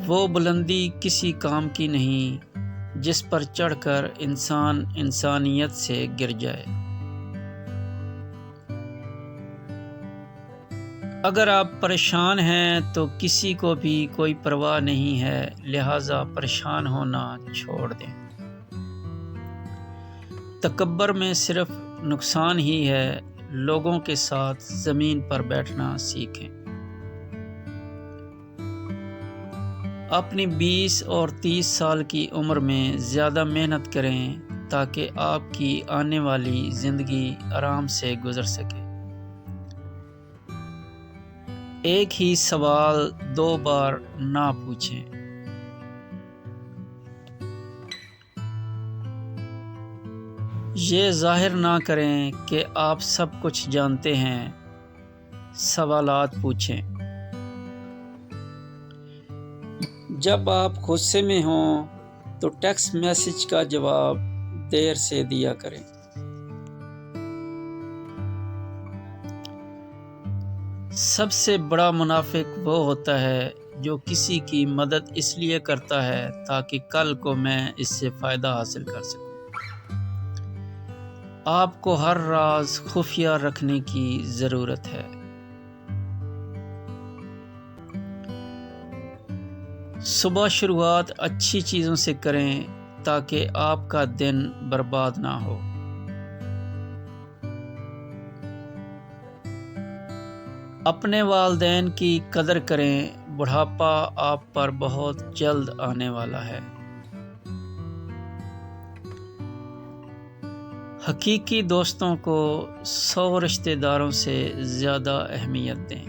وہ بلندی کسی کام کی نہیں جس پر چڑھ کر انسان انسانیت سے گر جائے۔ اگر آپ پریشان ہیں تو کسی کو بھی کوئی پرواہ نہیں ہے، لہٰذا پریشان ہونا چھوڑ دیں۔ تکبر میں صرف نقصان ہی ہے، لوگوں کے ساتھ زمین پر بیٹھنا سیکھیں۔ اپنی 20 اور 30 سال کی عمر میں زیادہ محنت کریں تاکہ آپ کی آنے والی زندگی آرام سے گزر سکے۔ ایک ہی سوال 2 بار نہ پوچھیں۔ یہ ظاہر نہ کریں کہ آپ سب کچھ جانتے ہیں، سوالات پوچھیں۔ جب آپ غصے میں ہوں تو ٹیکسٹ میسج کا جواب دیر سے دیا کریں۔ سب سے بڑا منافق وہ ہوتا ہے جو کسی کی مدد اس لیے کرتا ہے تاکہ کل کو میں اس سے فائدہ حاصل کر سکوں۔ آپ کو ہر راز خفیہ رکھنے کی ضرورت ہے۔ صبح شروعات اچھی چیزوں سے کریں تاکہ آپ کا دن برباد نہ ہو۔ اپنے والدین کی قدر کریں، بڑھاپا آپ پر بہت جلد آنے والا ہے۔ حقیقی دوستوں کو 100 رشتہ داروں سے زیادہ اہمیت دیں۔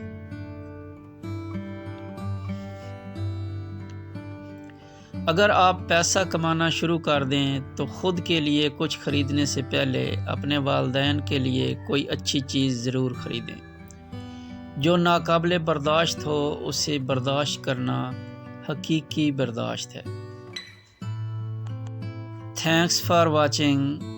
اگر آپ پیسہ کمانا شروع کر دیں تو خود کے لیے کچھ خریدنے سے پہلے اپنے والدین کے لیے کوئی اچھی چیز ضرور خریدیں۔ جو ناقابل برداشت ہو اسے برداشت کرنا حقیقی برداشت ہے۔ Thanks for watching.